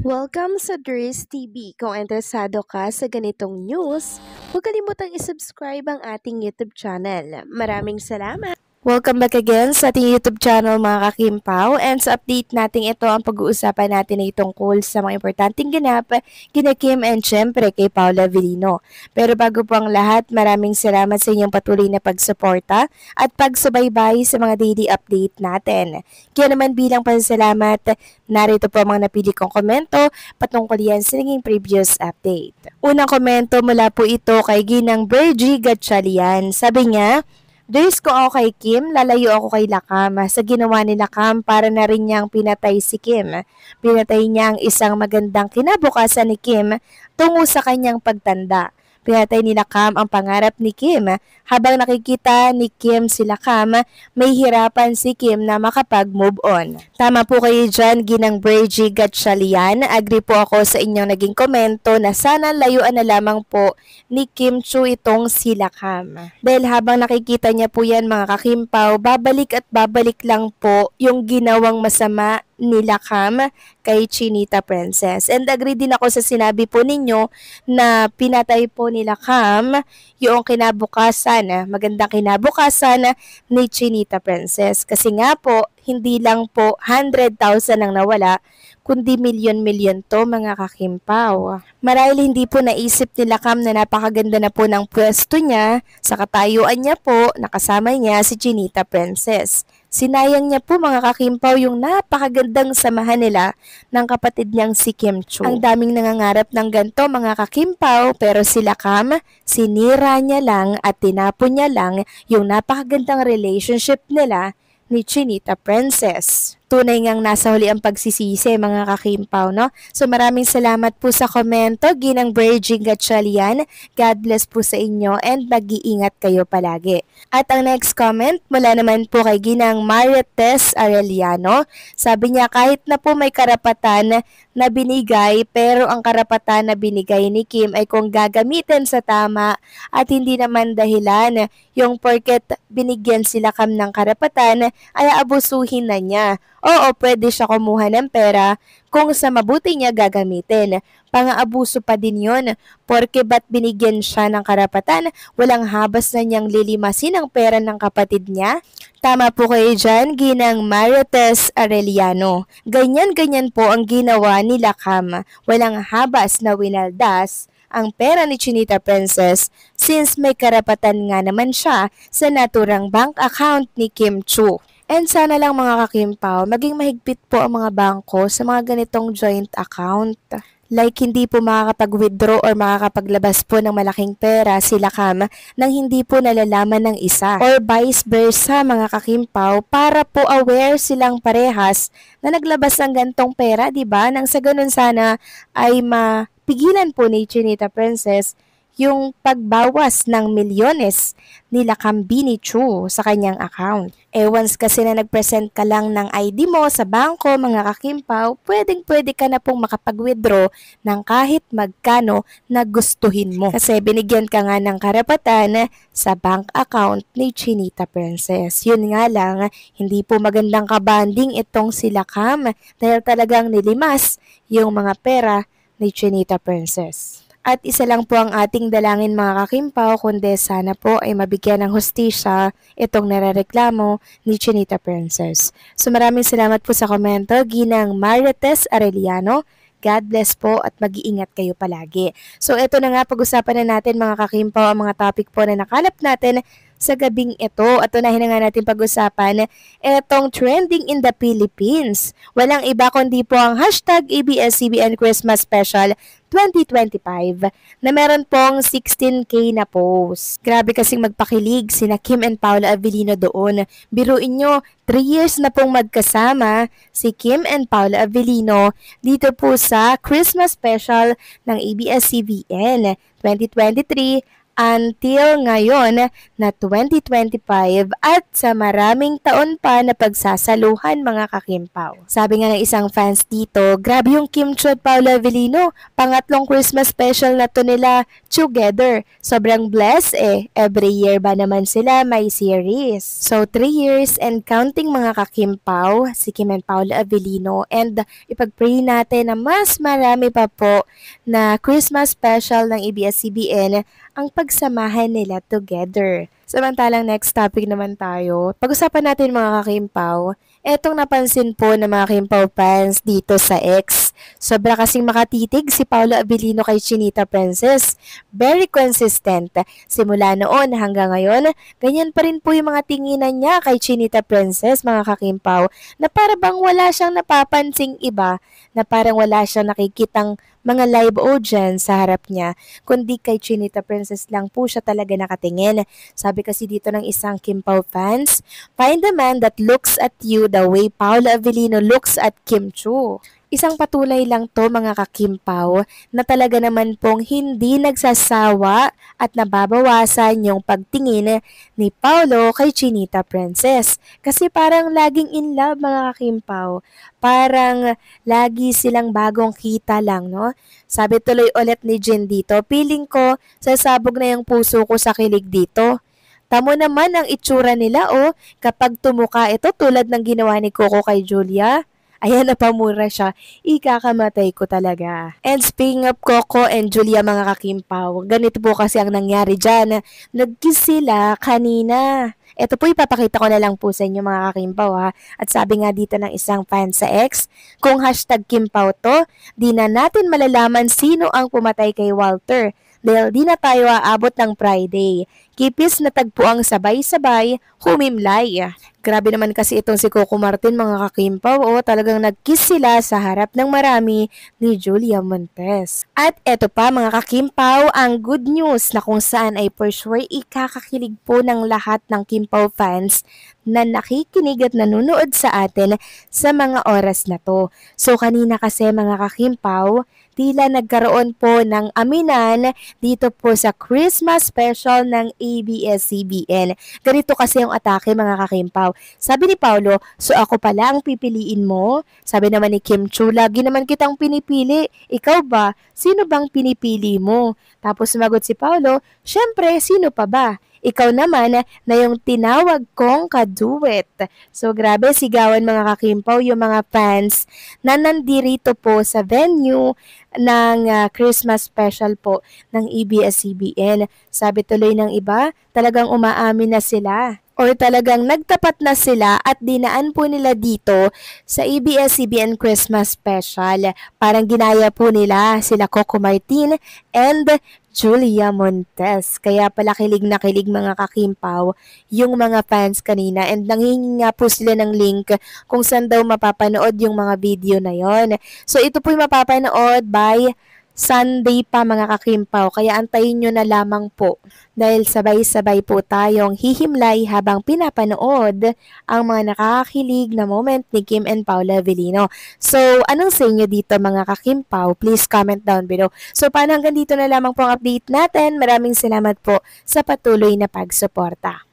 Welcome sa Dries TV. Kung interesado ka sa ganitong news, huwag kalimutang isubscribe ang ating YouTube channel. Maraming salamat! Welcome back again sa ating YouTube channel mga kakimpaw, and sa update natin ito ang pag-uusapan natin ay tungkol sa mga importanteng ganap kina Kim and syempre kay Paula Avellino. Pero bago po ang lahat, maraming salamat sa inyong patuloy na pagsuporta at pagsubaybay sa mga daily update natin. Kaya naman bilang pasasalamat, narito po ang mga napili kong komento patungkol yan sa naging previous update. Unang komento mula po ito kay Ginang Bergie Gatchalian. Sabi niya, "Dries, ko ako kay Kim, lalayo ako kay Lakam sa ginawa ni Lakam para na rin niyang pinatay si Kim. Pinatay niya ang isang magandang kinabukasan ni Kim tungo sa kanyang pagtanda. Pinatay ni Lakam ang pangarap ni Kim. Habang nakikita ni Kim si Lakam, may hirapan si Kim na makapag-move on." Tama po kayo dyan, Ginang Bergie Gatchalian. Agree po ako sa inyong naging komento na sana layuan na lamang po ni Kim Chiu itong si Lakam. Dahil habang nakikita niya po yan mga kakimpaw, babalik at babalik lang po yung ginawang masama ni Lakam kay Chinita Princess. And agree din ako sa sinabi po ninyo na pinatay po ni Lakam yung kinabukasan, magandang kinabukasan ni Chinita Princess. Kasi nga po, hindi lang po 100,000 ang nawala, kundi milyon-milyon to mga kakimpaw. Marahil hindi po naisip ni Lakam na napakaganda na po ng pwesto niya, sa katayuan niya po, nakasama niya si Chinita Princess. Sinayang niya po mga kakimpaw yung napakagandang samahan nila ng kapatid niyang si Kim Chiu. Ang daming nangangarap ng ganito mga kakimpaw, pero si Lakam, sinira niya lang at tinapon niya lang yung napakagandang relationship nila ni Chinita Princess. Tunay ngang nasa huli ang pagsisisi mga kakimpaw, no? So maraming salamat po sa komento, Ginang Bergie Gatchalian. God bless po sa inyo and mag-iingat kayo palagi. At ang next comment mula naman po kay Ginang Marites Arellano. Sabi niya, kahit na po may karapatan na binigay, pero ang karapatan na binigay ni Kim ay kung gagamitin sa tama at hindi naman dahilan yung porket binigyan sila Kam ng karapatan ay aabusuhin na niya. Oo, pwede siya kumuha ng pera kung sa mabuti niya gagamitin. Pang-aabuso pa din yun, porque ba't binigyan siya ng karapatan, walang habas na niyang lilimasin ang pera ng kapatid niya? Tama po kayo dyan, Ginang Marites Arellano. Ganyan-ganyan po ang ginawa ni Lakam. Walang habas na winaldas ang pera ni Chinita Princess since may karapatan nga naman siya sa naturang bank account ni Kim Chiu. And sana lang mga kakimpaw, maging mahigpit po ang mga bangko sa mga ganitong joint account. Like hindi po makakapag-withdraw or makakapaglabas po ng malaking pera si Lakam nang hindi po nalalaman ng isa. Or vice versa mga kakimpaw, para po aware silang parehas na naglabas ng gantong pera, diba? Nang sa ganun sana ay mapigilan po ni Chinita Princess yung pagbawas ng milyones ni Lakam Bini Chiu sa kanyang account. Once kasi na nag-present ka lang ng ID mo sa bangko, mga kakimpaw, pwedeng-pwede ka na pong makapag-withdraw ng kahit magkano na gustuhin mo. Kasi binigyan ka nga ng karapatan sa bank account ni Chinita Princess. Yun nga lang, hindi po magandang kabanding itong si Lakam dahil talagang nilimas yung mga pera ni Chinita Princess. At isa lang po ang ating dalangin mga kakimpaw, kundi sana po ay mabigyan ng hustisya itong narareklamo ni Chinita Princess. So maraming salamat po sa komento, Ginang Marites Arellano. God bless po at mag-iingat kayo palagi. So ito na nga, pag-usapan na natin mga kakimpaw ang mga topic po na nakalap natin sa gabing ito. At unahin na nga natin pag-usapan itong trending in the Philippines. Walang iba kundi po ang hashtag ABS-CBN Christmas Special 2025 na meron pong 16K na post. Grabe kasing magpakilig sina Kim and Paula Avellino doon. Biruin nyo, 3 years na pong magkasama si Kim and Paula Avellino dito po sa Christmas Special ng ABS-CBN 2023 until ngayon na 2025 at sa maraming taon pa na pagsasaluhan mga kakimpaw. Sabi nga ng isang fans dito, grabe yung Kim Chu at Paolo Avellino, pangatlong Christmas special na to nila together. Sobrang blessed every year ba naman sila may series. So 3 years and counting mga kakimpaw, si Kim and Paolo Avellino, and ipag-pray natin na mas marami pa po na Christmas special ng ABS-CBN ang pagsamahan nila together. Samantalang next topic naman tayo, pag-usapan natin mga kakimpaw, etong napansin po ng mga Kimpaw fans dito sa X. Sobra kasing makatitig si Paolo Avellino kay Chinita Princess. Very consistent. Simula noon hanggang ngayon, ganyan pa rin po yung mga tinginan niya kay Chinita Princess, mga kakimpaw, na para bang wala siyang napapansing iba, na parang wala siyang nakikitang mga live audience sa harap niya, kundi kay Chinita Princess lang po siya talaga nakatingin. Sabi kasi dito ng isang Kimpaw fans, find a man that looks at you the way Paolo Avellino looks at Kim Chu. Isang patunay lang to mga kakimpaw na talaga naman pong hindi nagsasawa at nababawasan yung pagtingin ni Paolo kay Chinita Princess. Kasi parang laging in love mga kakimpaw. Parang lagi silang bagong kita lang, no? Sabi tuloy ulit ni Jen dito, feeling ko sasabog na yung puso ko sa kilig dito. Tamo naman ang itsura nila kapag tumuka ito tulad ng ginawa ni Coco kay Julia. Ayan, napamura siya. Ikakamatay ko talaga. And speaking of Coco and Julia mga kakimpaw, ganito po kasi ang nangyari dyan. Nag-kiss sila kanina. Ito po ipapakita ko na lang po sa inyo mga kakimpaw ha. At sabi nga dito ng isang fan sa X, kung hashtag Kimpaw to, di na natin malalaman sino ang pumatay kay Walter. Dahil di na tayo aabot ng Friday. Kipis na tagpo ang sabay-sabay, humimlay. Grabe naman kasi itong si Coco Martin mga kakimpaw, talagang nag-kiss sila sa harap ng marami ni Julia Montes. At eto pa mga kakimpaw, ang good news na kung saan ay for sure ikakakilig po ng lahat ng Kimpaw fans na nakikinig at nanonood sa atin sa mga oras na to. So kanina kasi mga kakimpaw, tila nagkaroon po ng aminan dito po sa Christmas special ng ABS-CBN. Ganito kasi yung atake mga kakimpaw. Sabi ni Paolo, so ako pala ang pipiliin mo? Sabi naman ni Kim Chu, lagi naman kitang pinipili. Ikaw ba? Sino bang pinipili mo? Tapos sumagot si Paolo, syempre, sino pa ba? Ikaw naman na yung tinawag kong kaduet. So grabe sigawan mga kakimpaw yung mga fans na nandirito po sa venue ng Christmas special po ng ABS-CBN. Sabi tuloy ng iba, talagang umaamin na sila. Or talagang nagtapat na sila at dinaan po nila dito sa ABS-CBN Christmas Special. Parang ginaya po nila sila Coco Martin and Julia Montes. Kaya pala kilig na kilig mga kakimpaw yung mga fans kanina and nanghihingi nga po sila ng link kung saan daw mapapanood yung mga video na yon. So ito po yung mapapanood by Sunday pa mga kakimpaw, kaya antayin nyo na lamang po dahil sabay-sabay po tayong hihimlay habang pinapanood ang mga nakakakilig na moment ni Kim and Paolo Avellino. So, anong sa inyo dito mga kakimpaw? Please comment down below. So, paano hanggang dito na lamang po ang update natin. Maraming salamat po sa patuloy na pagsuporta.